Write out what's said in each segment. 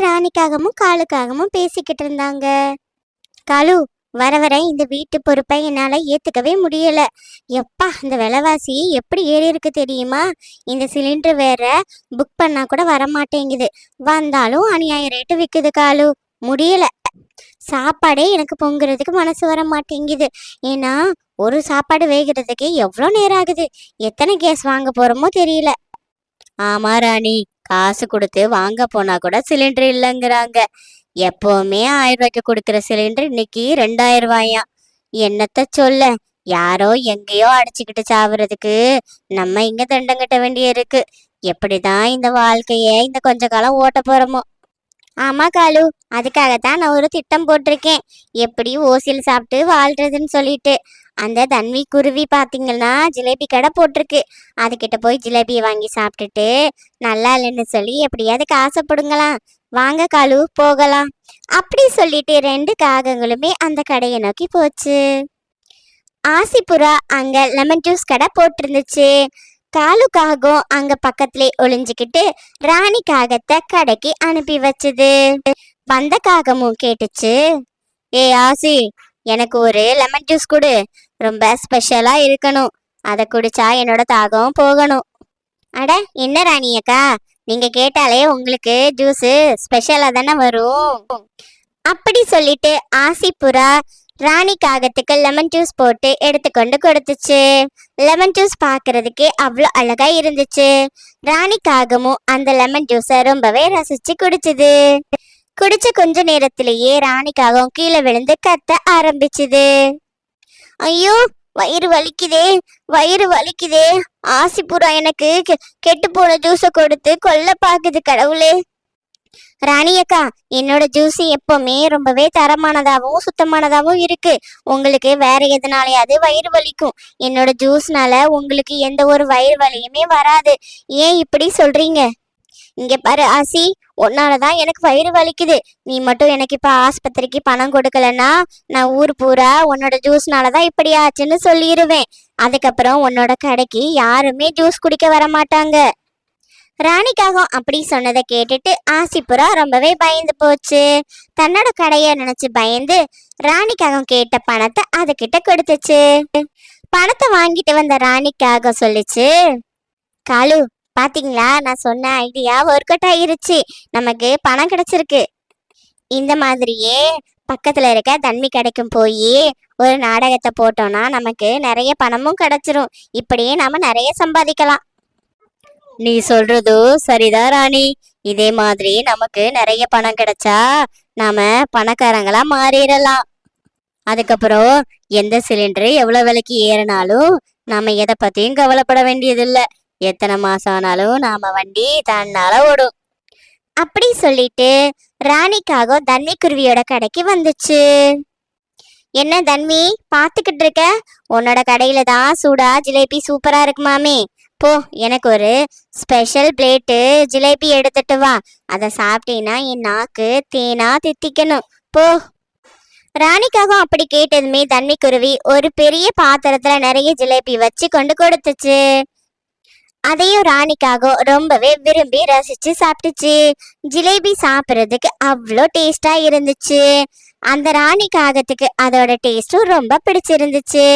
ராணிக்காகவும் காலுக்காகவும் பேசிக்கிட்டு இருந்தாங்க. காலு, வர வர இந்த வீட்டு பொறுப்பை என்னால ஏத்துக்கவே முடியல. எப்பா, இந்த விலைவாசி எப்படி ஏறி இருக்கு தெரியுமா? இந்த சிலிண்டர் வேற புக் பண்ணா கூட வர மாட்டேங்குது. வந்தாலும் அநியாய ரேட்டு விக்குது காலு. முடியல. சாப்பாடே எனக்கு பொங்குறதுக்கு மனசு வர மாட்டேங்குது. ஏன்னா ஒரு சாப்பாடு வேகிறதுக்கு எவ்வளோ நேரம் ஆகுது. எத்தனை கேஸ் வாங்க போறோமோ தெரியல. ஆமா ராணி, காசு கொடுத்து வாங்க போனா கூட சிலிண்டர் இல்லைங்கிறாங்க. எப்பவுமே 1000 ரூபாய்க்கு கொடுக்குற சிலிண்டர் இன்னைக்கு 2000 ரூபாயா. என்னத்த சொல்ல, யாரோ எங்கேயோ அடிச்சுக்கிட்டு சாவுறதுக்கு நம்ம இங்க தண்டம் கட்ட வேண்டிய இருக்கு. எப்படிதான் இந்த வாழ்க்கைய இந்த கொஞ்ச காலம் ஓட்ட போறோமோ. ஆமா காலு, அதுக்காகத்தான் நான் ஒரு திட்டம் போட்டிருக்கேன். எப்படி ஓசியில் சாப்பிட்டு வாழ்றதுன்னு சொல்லிட்டு. அந்த தன்வி குருவி பாத்தீங்கன்னா ஜிலேபி கடை போட்டிருக்கு. அதுகிட்ட போய் ஜிலேபியை வாங்கி சாப்பிட்டுட்டு நல்லா இல்லைன்னு சொல்லி எப்படியாவது காசைப்படுங்களாம். வாங்க காலு, போகலாம். அப்படி சொல்லிட்டு 2 காகங்களுமே அந்த கடையை நோக்கி போச்சு. ஆசிபுரா அங்க லெமன் ஜூஸ் கடை போட்டிருந்துச்சு. காலுக்காகவும் அங்க பக்கத்திலே ஒளிஞ்சுக்கிட்டு ராணி காகத்தை கடைக்கு அனுப்பி வச்சுது. வந்த காகமும் கேட்டுச்சு, ஏ ஆசி, எனக்கு ஒரு லெமன் ஜூஸ் கொடு. ரொம்ப ஸ்பெஷலா இருக்கணும். அதை குடிச்சா என்னோட தாகம் போகணும். அட என்ன ராணி அக்கா, நீங்க கேட்டாலே உங்களுக்கு ஜூஸ் ஸ்பெஷலா தானே வரும். அப்படி சொல்லிட்டு ஆசிபுரா ராணி காகத்துக்கு லெமன் ஜூஸ் போட்டு எடுத்துக்கொண்டு கொடுத்துச்சு. லெமன் ஜூஸ் பார்க்கறதுக்கே அவ்வளோ அழகா இருந்துச்சு. ராணி காகமும் அந்த லெமன் ஜூஸை ரொம்பவே ரசிச்சு குடிச்சுது. குடிச்ச கொஞ்ச நேரத்திலேயே ராணி காகம் கீழே விழுந்து கத்த ஆரம்பிச்சுது. ஐயோ, வயிறு வலிக்குதே, வயிறு வலிக்குதே. ஆசிபுரா எனக்கு கெட்டு போன ஜூஸை கொடுத்து கொல்ல பாக்குது கடவுளே. ராணி அக்கா, என்னோட ஜூஸ் எப்பவுமே ரொம்பவே தரமானதாகவும் சுத்தமானதாகவும் இருக்கு. உங்களுக்கு வேற எதனாலயாவது வயிறு வலிக்கும். என்னோட ஜூஸ்னால உங்களுக்கு எந்த ஒரு வயிறு வலியுமே வராது. ஏன் இப்படி சொல்றீங்க? இங்க பாரு ஆசி, உன்னாலதான் எனக்கு வயிறு வலிக்குது. நீ மட்டும் எனக்கு இப்ப ஆஸ்பத்திரிக்கு பணம் கொடுக்கலன்னா நான் ஊர் பூரா உன்னோட ஜூஸ்னாலதான் இப்படி ஆச்சுன்னு சொல்லிடுவேன். அதுக்கப்புறம் உன்னோட கடைக்கு யாருமே ஜூஸ் குடிக்க வர மாட்டாங்க. ராணிக்காகம் அப்படி சொன்னதை கேட்டுட்டு ஆசிபுரா ரொம்பவே பயந்து போச்சு. தன்னோட கடைய நினைச்சு பயந்து ராணிக்காகம் கேட்ட பணத்தை அதுகிட்ட கொடுத்துச்சு. பணத்தை வாங்கிட்டு வந்த ராணிக்காகம் சொல்லிச்சு, காலு, பாத்தீங்களா, நான் சொன்ன ஐடியா ஒர்க் அவுட் ஆயிருச்சு. நமக்கு பணம் கிடைச்சிருக்கு. இந்த மாதிரியே பக்கத்துல இருக்க தண்ணி கடைக்கும் போய் ஒரு நாடகத்தை போட்டோம்னா நமக்கு நிறைய பணமும் கிடைச்சிரும். இப்படியே நாம நிறைய சம்பாதிக்கலாம். நீ சொல்றது சரிதான் ராணி. இதே மாதிரி நமக்கு நிறைய பணம் கிடைச்சா நாம பணக்காரங்களா மாறிடலாம். அதுக்கப்புறம் எந்த சிலிண்டர் எவ்வளவு விலைக்கு ஏறினாலும் நாம எதை பத்தியும் கவலைப்பட வேண்டியதில்லை. எத்தனை மாசம் ஆனாலும் நாம வண்டி தன்னால ஓடும். அப்படி சொல்லிட்டு ராணிக்காக தன்வி குருவியோட கடைக்கு வந்துச்சு. என்ன தன்வி, பாத்துக்கிட்டு இருக்க? உன்னோட கடையில தான் சூடா ஜிலேபி சூப்பரா இருக்குமாமே. போ, எனக்கு ஒரு ஸ்பெஷல் பிளேட்டு ஜிலேபி எடுத்துட்டு வா. அதை சாப்பிட்டீங்கன்னா என் நாக்கு தேனா தித்திக்கணும். போ. ராணிக்காகவும் அப்படி கேட்டதுமே தன்வி குருவி ஒரு பெரிய பாத்திரத்துல நிறைய ஜிலேபி வச்சு கொண்டு கொடுத்துச்சு. அதையும் ராணிக்காகவும் ரொம்பவே விரும்பி ரசிச்சு சாப்பிட்டுச்சு. ஜிலேபி சாப்பிட்றதுக்கு அவ்வளோ டேஸ்டா இருந்துச்சு. அந்த ராணி காகத்துக்கு அதோட டேஸ்டும் ரொம்ப பிடிச்சிருந்துச்சு.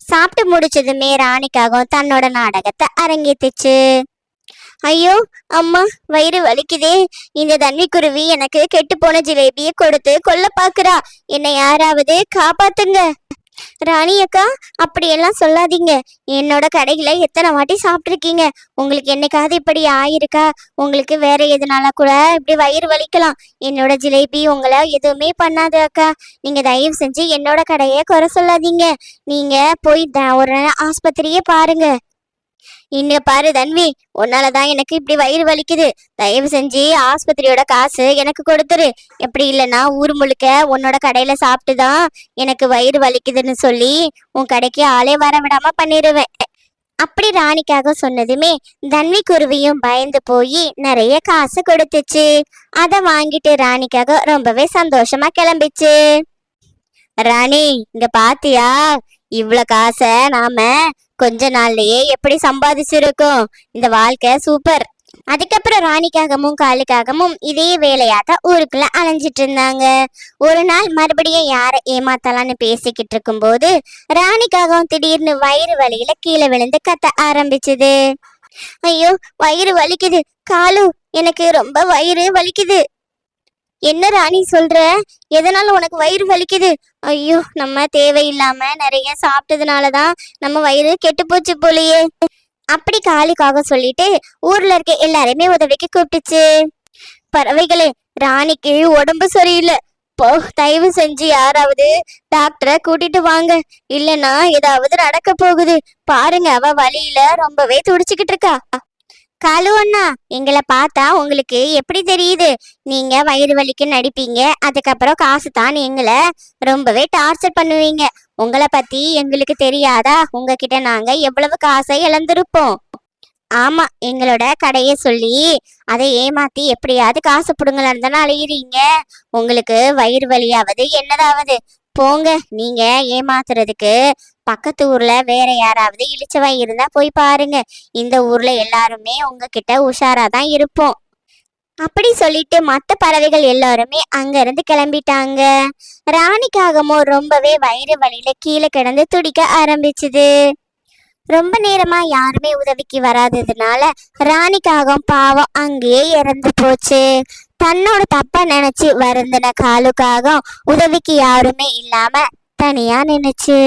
சாப்பிட்டு முடிச்சதுமே ராணிக்காகவும் தன்னோட நாடகத்தை அரங்கேத்துச்சு. ஐயோ அம்மா, வயிறு வலிக்குதே. இந்த தண்ணி குருவி எனக்கு கெட்டு போன ஜிலேபியை கொடுத்து கொல்ல பாக்குறா. என்னை யாராவது காப்பாத்துங்க. ராணி அக்கா, அப்படியெல்லாம் சொல்லாதீங்க. என்னோட கடையில எத்தனை வாட்டி சாப்பிட்ருக்கீங்க. உங்களுக்கு என்னைக்காவது இப்படி ஆயிருக்கா? உங்களுக்கு வேற எதுனால கூட இப்படி வயிறு வலிக்கலாம். என்னோட ஜிலேபி உங்களை எதுவுமே பண்ணாது அக்கா. நீங்க தயவு செஞ்சு என்னோட கடையை குறை சொல்லாதீங்க. நீங்க போய் ஒரு ஆஸ்பத்திரியே பாருங்க. இங்க பாரு தன்வி, உன்னாலதான் எனக்கு இப்படி வயிறு வலிக்குது. தயவு செஞ்சு ஆஸ்பத்திரியோட காசு எனக்கு கொடுத்துரு. எப்படி இல்லைன்னா ஊர் முழுக்க உன்னோட கடையில சாப்பிட்டுதான் எனக்கு வயிறு வலிக்குதுன்னு சொல்லி உன் கடைக்கு ஆளே வர விடாம பண்ணிடுவேன். அப்படி ராணிக்காக சொன்னதுமே தன்வி குருவியும் பயந்து போய் நிறைய காசு கொடுத்துச்சு. அதை வாங்கிட்டு ராணிக்காக ரொம்பவே சந்தோஷமா கிளம்பிச்சு. ராணி, இங்க பாத்தியா, இவ்வளவு காசை நாம கொஞ்ச நாள்லயே எப்படி சம்பாதிச்சிருக்கோம். இந்த வாழ்க்கை சூப்பர். அதுக்கப்புறம் ராணிக்காகவும் காலுக்காகவும் இதே வேலையாதான் ஊருக்குள்ள அலைஞ்சிட்டு இருந்தாங்க. ஒரு நாள் மறுபடியும் யாரை ஏமாத்தலான்னு பேசிக்கிட்டு இருக்கும்போது ராணிக்காகவும் திடீர்னு வயிறு வலியில கீழே விழுந்து கத்த ஆரம்பிச்சுது. ஐயோ, வயிறு வலிக்குது காலு, எனக்கு ரொம்ப வயிறு வலிக்குது. என்ன ராணி சொல்ற? எதனால உனக்கு வயிறு வலிக்குது? ஐயோ, நம்ம தேவையில்லாம நிறைய சாப்பிட்டதுனாலதான் நம்ம வயிறு கெட்டு போச்சு போலியே. அப்படி காலுக்காக சொல்லிட்டு ஊர்ல இருக்க எல்லாரையுமே உதவிக்கு கூப்பிட்டுச்சு. பறவைகளே, ராணிக்கு உடம்பு சரியில்லை, போ, தயவு செஞ்சு யாராவது டாக்டரை கூட்டிட்டு வாங்க, இல்லைன்னா ஏதாவது நடக்க போகுது. பாருங்க, அவ வலியில ரொம்பவே துடிச்சுக்கிட்டு இருக்கா. காலு அண்ணா, எங்களை பார்த்தா உங்களுக்கு எப்படி தெரியுது? நீங்க வயிறு வலிக்கு நடிப்பீங்க, அதுக்கப்புறம் காசு தான் எங்களை ரொம்பவே டார்ச்சர் பண்ணுவீங்க. உங்களை பத்தி எங்களுக்கு தெரியாதா? உங்ககிட்ட நாங்க எவ்வளவு காசை இழந்திருப்போம். ஆமா, எங்களோட கடையை சொல்லி அதை ஏமாத்தி எப்படியாவது காசு புடுங்கலான்னு தானே அலையிறீங்க. உங்களுக்கு வயிறு வலியாவது என்னதாவது போங்க. நீங்க ஏமாத்துறதுக்கு பக்கத்து ஊர்ல வேற யாராவது இழிச்சவன் இருந்தா போய் பாருங்க. இந்த ஊர்ல எல்லாருமே உங்ககிட்ட உஷாரா தான் இருப்போம். அப்படி சொல்லிட்டு மற்ற பறவைகள் எல்லாருமே அங்க இருந்து கிளம்பிட்டாங்க. ராணிக்காகமோ ரொம்பவே வயிறு வலியில கீழே கிடந்து துடிக்க ஆரம்பிச்சுது. ரொம்ப நேரமா யாருமே உதவிக்கு வராததுனால ராணிக்காகவும் பாவம் அங்கேயே இறந்து போச்சு. தன்னோட தப்ப நினைச்சு வருந்தின காலுக்காகவும் உதவிக்கு யாருமே இல்லாம தனியா நின்னுச்சு.